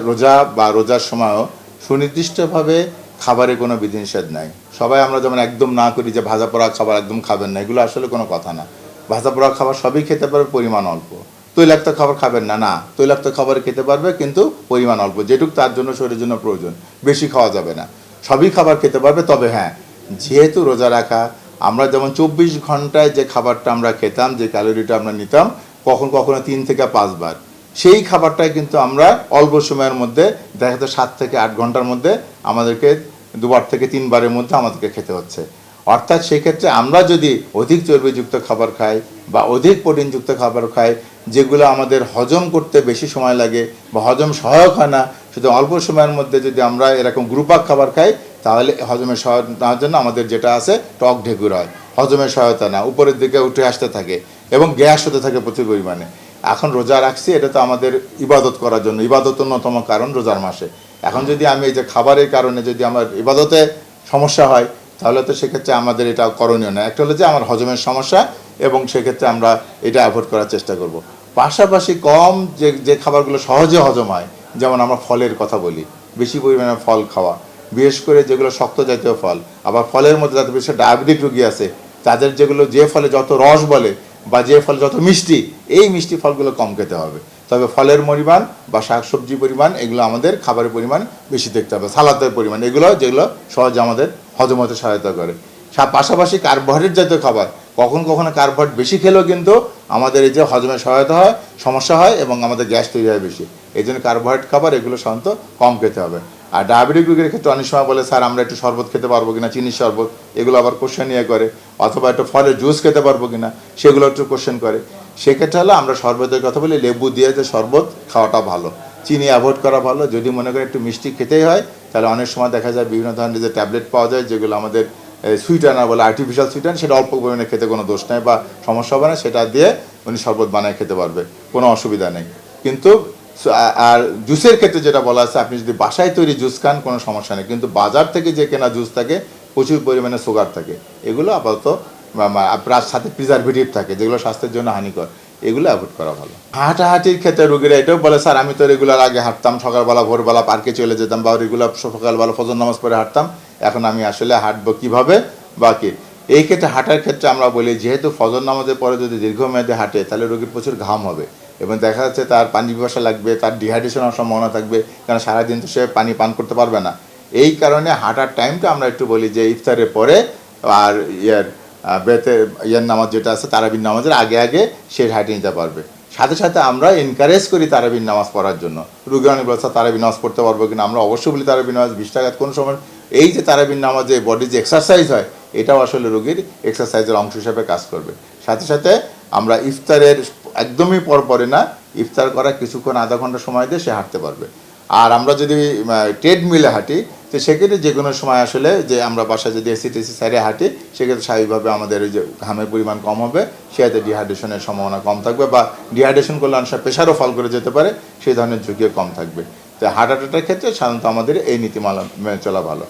রোজা বা রোজার সময়ও সুনির্দিষ্টভাবে খাবারে কোনো বিধিনিষেধ নাই। সবাই আমরা যেমন একদম না করি যে ভাজা পোড়া খাবার একদম খাবেন না, এগুলো আসলে কোনো কথা না। ভাজা পোড়া খাবার সবই খেতে পারবে, পরিমাণ অল্প। তৈলাক্ত খাবার খাবেন না, না, তৈলাক্ত খাবার খেতে পারবে কিন্তু পরিমাণ অল্প, যেটুকু তার জন্য শরীরের জন্য প্রয়োজন, বেশি খাওয়া যাবে না। সবই খাবার খেতে পারবে, তবে হ্যাঁ, যেহেতু রোজা রাখা, আমরা যেমন 24 ঘন্টায় যে খাবারটা আমরা খেতাম, যে ক্যালোরিটা আমরা নিতাম, কখনো 3 থেকে 5 বার, সেই খাবারটাই কিন্তু আমরা অল্প সময়ের মধ্যে, দেখা যায় 7 থেকে 8 ঘন্টার মধ্যে আমাদেরকে 2 বার থেকে 3 বারের মধ্যে আমাদেরকে খেতে হচ্ছে। অর্থাৎ সেক্ষেত্রে আমরা যদি অধিক চর্বিযুক্ত খাবার খাই বা অধিক প্রোটিনযুক্ত খাবার খাই, যেগুলো আমাদের হজম করতে বেশি সময় লাগে বা হজম সহায়ক হয় না, শুধু অল্প সময়ের মধ্যে যদি আমরা এরকম গ্রুপাক খাবার খাই, তাহলে হজমের সহায়তার জন্য আমাদের যেটা আছে টক ঢেকুর হয়, হজমের সহায়তা না, উপরের দিকে উঠে আসতে থাকে এবং গ্যাস হতে থাকে প্রচুর পরিমাণে। এখন রোজা রাখছি, এটা তো আমাদের ইবাদত করার জন্য, ইবাদত অন্যতম কারণ রোজার মাসে। এখন যদি আমি এই যে খাবারের কারণে যদি আমার ইবাদতে সমস্যা হয়, তাহলে তো সেক্ষেত্রে আমাদের এটা করণীয় না। একটা হলো যে আমার হজমের সমস্যা, এবং সেক্ষেত্রে আমরা এটা অ্যাভয়েড করার চেষ্টা করব। পাশাপাশি কম যে খাবারগুলো সহজে হজম হয়, যেমন আমরা ফলের কথা বলি, বেশি পরিমাণে ফল খাওয়া, বিশেষ করে যেগুলো শক্ত জাতীয় ফল। আবার ফলের মধ্যে যাদের বেশি ডায়াবেটিক রোগী আছে, তাদের যেগুলো যে ফলে যত রস বলে বা যে ফল যত মিষ্টি, এই মিষ্টি ফলগুলো কম খেতে হবে। তবে ফলের পরিমাণ বা শাকসবজির পরিমাণ, এগুলো আমাদের খাবারের পরিমাণ বেশি দেখতে হবে, সালাদের পরিমাণ, এগুলো যেগুলো সহজে আমাদের হজম হতে সহায়তা করে। পাশাপাশি কার্বোহাইড্রেট জাতীয় খাবার, কখনো কার্বোহাইড্রেট বেশি খেলেও কিন্তু আমাদের এই যে হজমের সহায়তা হয়, সমস্যা হয় এবং আমাদের গ্যাস তৈরি হয় বেশি। এই জন্য কার্বোহাইড্রেট খাবার এগুলো সাধারণত কম খেতে হবে। আর ডায়াবেটিক রোগীর ক্ষেত্রে অনেক সময় বলে, স্যার আমরা একটু শরবত খেতে পারবো কিনা, চিনির শরবত, এগুলো আবার কোশ্চেন নিয়ে করে, অথবা একটু ফলের জুস খেতে পারবো কিনা, সেগুলো একটু কোশ্চেন করে। সেক্ষেত্রে হলো আমরা শরবতের কথা বলি, লেবু দিয়ে যে শরবত খাওয়াটা ভালো, চিনি অ্যাভয়েড করা ভালো। যদি মনে করেন একটু মিষ্টি খেতেই হয়, তাহলে অনেক সময় দেখা যায় বিভিন্ন ধরনের যে ট্যাবলেট পাওয়া যায়, যেগুলো আমাদের সুইটানার বলে, আর্টিফিশিয়াল সুইটান, সেটা অল্প পরিমাণে খেতে কোনো দোষ নেই বা সমস্যা হবে না, সেটা দিয়ে উনি শরবত বানায় খেতে পারবে, কোনো অসুবিধা নেই। কিন্তু আর জুসের ক্ষেত্রে যেটা বলা আছে, আপনি যদি বাসায় তৈরি জুস খান কোনো সমস্যা নেই, কিন্তু বাজার থেকে যে কেনা জুস থাকে প্রচুর পরিমাণে সুগার থাকে, এগুলো আপাতত আপনার সাথে প্রিজারভেটিভ থাকে, যেগুলো স্বাস্থ্যের জন্য হানিকর, এগুলো অ্যাভয়েড করা ভালো। হাঁটাহাঁটির ক্ষেত্রে রোগীরা এটাও বলে, স্যার আমি তো রেগুলার আগে হাঁটতাম, সকালবেলা ভোরবেলা পার্কে চলে যেতাম বা রেগুলার সকালবেলা ফজর নামাজ পড়ে হাঁটতাম, এখন আমি আসলে হাঁটবো কীভাবে বা কি। এই ক্ষেত্রে হাঁটার ক্ষেত্রে আমরা বলি, যেহেতু ফজর নামাজের পরে যদি দীর্ঘমেয়াদে হাঁটে, তাহলে রোগীর প্রচুর ঘাম হবে এবং দেখা যাচ্ছে তার পানি পিপাসা লাগবে, তার ডিহাইড্রেশন হওয়ার সম্ভাবনা থাকবে, কারণ সারাদিন তো সে পানি পান করতে পারবে না। এই কারণে হাঁটার টাইমটা আমরা একটু বলি যে ইফতারের পরে আর নামাজ যেটা আছে, তারাবির নামাজের আগে আগে সে হাঁটে নিতে পারবে। সাথে সাথে আমরা এনকারেজ করি তারাবির নামাজ পড়ার জন্য। রোগী অনেক বলছে তারাবির নামাজ পড়তে পারবো কিনা, আমরা অবশ্যই বলি তারাবির নামাজ 20 টাকা কোন সময়। এই যে তারাবির নামাজে বডি যে এক্সারসাইজ হয়, এটাও আসলে রোগীর এক্সারসাইজের অংশ হিসাবে কাজ করবে। সাথে সাথে আমরা ইফতারের একদমই পরে না, ইফতার করা কিছুক্ষণ আধা ঘন্টা সময় দিয়ে সে হাঁটতে পারবে। আর আমরা যদি ট্রেডমিলে হাঁটি, তো সেক্ষেত্রে যে কোনো সময় আসলে যে আমরা বাসায় যদি এসি টেসি সাইডে হাঁটি, সেক্ষেত্রে স্বাভাবিকভাবে আমাদের ওই যে ঘামের পরিমাণ কম হবে, সেটাতে ডিহাইড্রেশনের সম্ভাবনা কম থাকবে, বা ডিহাইড্রেশন করলে অনেক সময় প্রেশারও ফল করে যেতে পারে, সেই ধরনের ঝুঁকিও কম থাকবে। তো হাঁটাটার ক্ষেত্রে সাধারণত আমাদের এই নীতিমালা মেনে চলা ভালো।